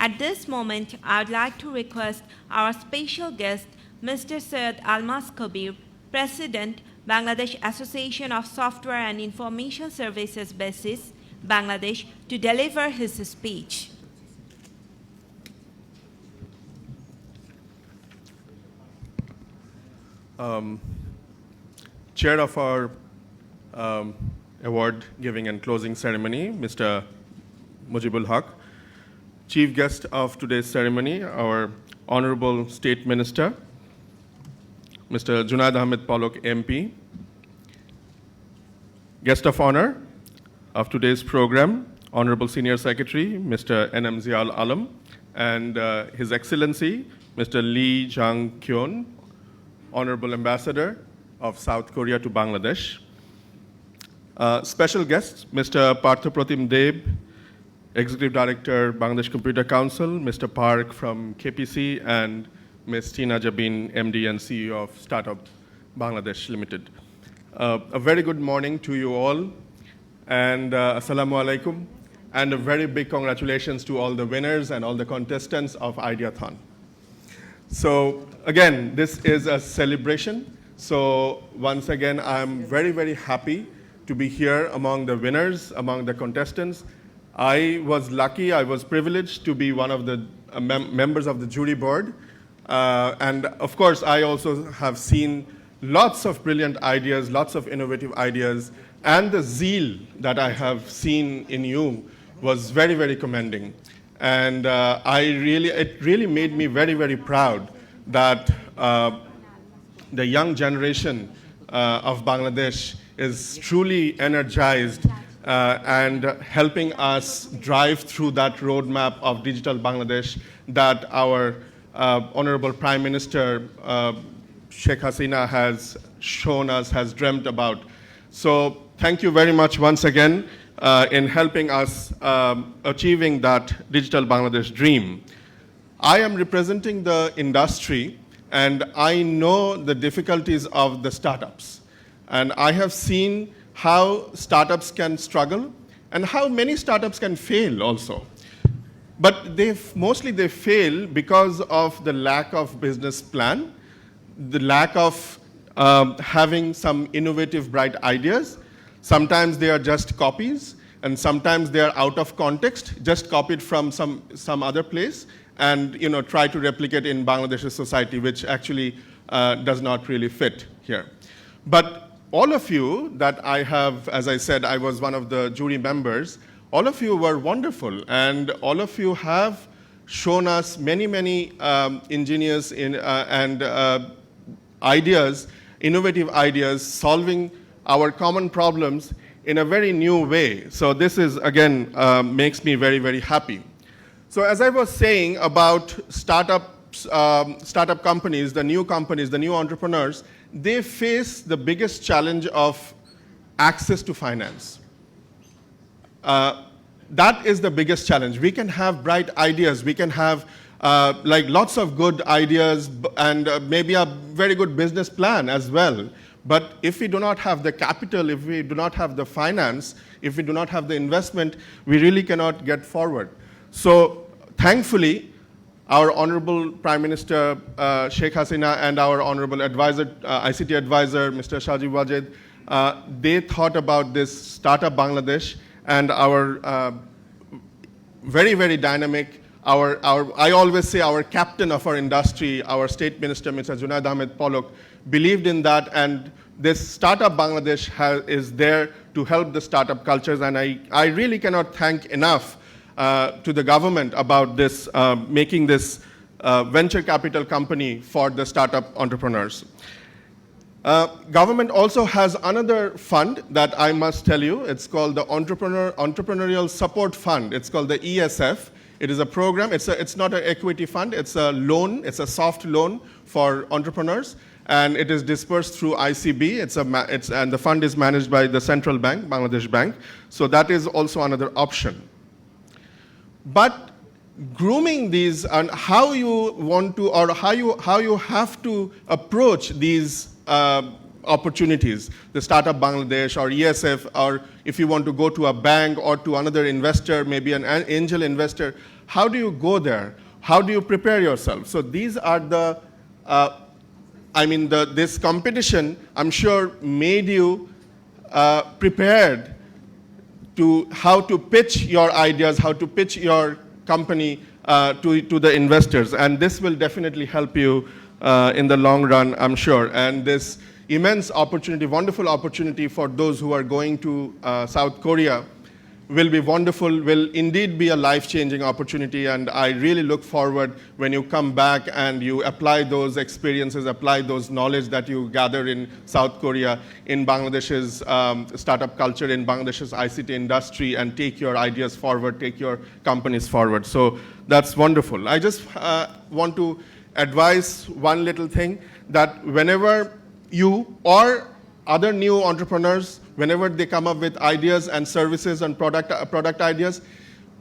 At this moment, I would like to request our special guest, Mr. Syed Almas Kabir, President, Bangladesh Association of Software and Information Services BASIS, Bangladesh, to deliver his speech. Chair of our award giving and closing ceremony, Mr. Mujibul Haq. Chief guest of today's ceremony, our Honorable State Minister, Mr. Junaid Ahmed Polok, MP. Guest of honor of today's program, Honorable Senior Secretary, Mr. N.M. Ziaul Alam, and His Excellency, Mr. Lee Jang-kyun, Honorable Ambassador of South Korea to Bangladesh. Special guests, Mr. Parthapratim Deb, Executive Director, Bangladesh Computer Council, Mr. Park from KPC, and Ms. Tina Jabin, MD and CEO of Startup Bangladesh Limited. A very good morning to you all, and Assalamu alaikum, and a very big congratulations to all the winners and all the contestants of Ideathon. So again, this is a celebration. So once again, I'm very, very happy to be here among the winners, among the contestants. I was lucky, I was privileged to be one of the members of the jury board. And of course, I also have seen lots of brilliant ideas, lots of innovative ideas, and the zeal that I have seen in you was very, very commending. And it really made me very, very proud that the young generation of Bangladesh is truly energized and helping us drive through that roadmap of digital Bangladesh that our Honorable Prime Minister Sheikh Hasina has shown us, has dreamt about. So thank you very much once again in helping us achieving that digital Bangladesh dream. I am representing the industry, and I know the difficulties of the startups. And I have seen how startups can struggle and how many startups can fail also. But mostly they fail because of the lack of business plan, the lack of having some innovative, bright ideas. Sometimes they are just copies, and sometimes they are out of context, just copied from some other place, and try to replicate in Bangladesh's society, which actually does not really fit here. But all of you that I have, as I said, I was one of the jury members, all of you were wonderful, and all of you have shown us many, many engineers and ideas, innovative ideas, solving our common problems in a very new way. So this is, again, makes me very, very happy. So as I was saying about startup companies, the new entrepreneurs, they face the biggest challenge of access to finance. That is the biggest challenge. We can have bright ideas, we can have lots of good ideas and maybe a very good business plan as well. But if we do not have the capital, if we do not have the finance, if we do not have the investment, we really cannot get forward. So thankfully, our Honorable Prime Minister Sheikh Hasina and our Honorable Advisor, ICT Advisor, Mr. Shajib Wajed, they thought about this Startup Bangladesh, and our very, very dynamic, I always say our captain of our industry, our State Minister, Mr. Junaid Ahmed Polok, believed in that, and this Startup Bangladesh is there to help the startup cultures, and I really cannot thank enough to the government about this, making this venture capital company for the startup entrepreneurs. Government also has another fund that I must tell you. It's called the Entrepreneurial Support Fund. It's called the ESF. It is a program. It's not an equity fund. It's a loan. It's a soft loan for entrepreneurs, and it is dispersed through ICB. And the fund is managed by the Central Bank, Bangladesh Bank. So that is also another option. But grooming these and how you want to, or how you have to approach these opportunities, the Startup Bangladesh or ESF, or if you want to go to a bank or to another investor, maybe an angel investor, How do you go there? How do you prepare yourself? So these are the, this competition, I'm sure, made you prepared to how to pitch your ideas, how to pitch your company to the investors. And this will definitely help you in the long run, I'm sure. And this immense opportunity, wonderful opportunity for those who are going to South Korea will be wonderful, will indeed be a life-changing opportunity, and I really look forward when you come back and you apply those experiences, apply those knowledge that you gather in South Korea, in Bangladesh's startup culture, in Bangladesh's ICT industry, and take your ideas forward, take your companies forward. So that's wonderful. I just want to advise one little thing, that whenever you or other new entrepreneurs, whenever they come up with ideas and services and product ideas,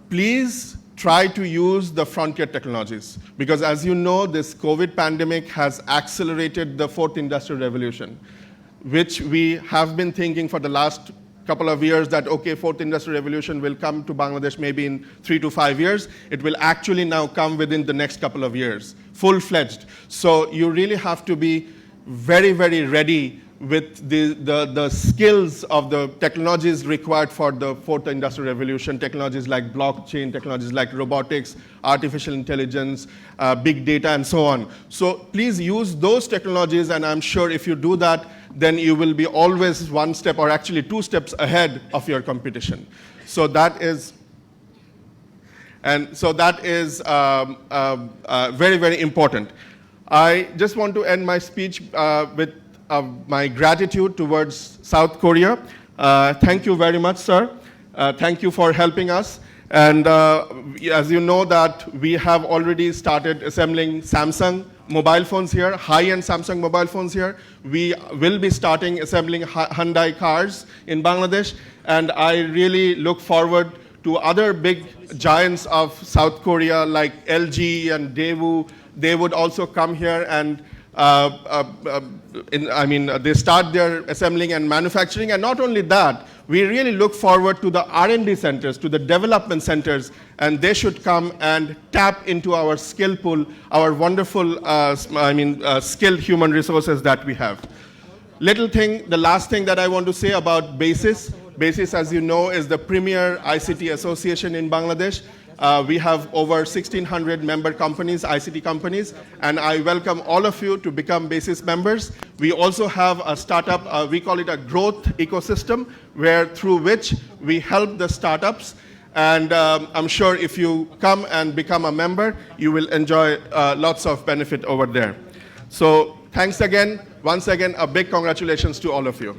please try to use the frontier technologies. Because as you know, this COVID pandemic has accelerated the fourth industrial revolution, which we have been thinking for the last couple of years that, okay, fourth industrial revolution will come to Bangladesh maybe in 3 to 5 years. It will actually now come within the next couple of years, full-fledged. So you really have to be very, very ready with the skills of the technologies required for the fourth industrial revolution, technologies like blockchain, technologies like robotics, artificial intelligence, big data, and so on. So please use those technologies, and I'm sure if you do that, then you will be always one step, or actually 2 steps ahead of your competition. So that is, very, very important. I just want to end my speech with my gratitude towards South Korea. Thank you very much, sir. Thank you for helping us. And as you know that we have already started assembling Samsung mobile phones here, high-end Samsung mobile phones here. We will be starting assembling Hyundai cars in Bangladesh. And I really look forward to other big giants of South Korea like LG and Daewoo. They would also come here and they start their assembling and manufacturing. And not only that, we really look forward to the R&D centers, to the development centers, and they should come and tap into our skill pool, our wonderful, skilled human resources that we have. The last thing that I want to say about BASIS. BASIS, as you know, is the premier ICT association in Bangladesh. We have over 1,600 member companies, ICT companies, and I welcome all of you to become BASIS members. We also have a startup, we call it a growth ecosystem, through which we help the startups. And I'm sure if you come and become a member, you will enjoy lots of benefit over there. So thanks again. Once again, a big congratulations to all of you.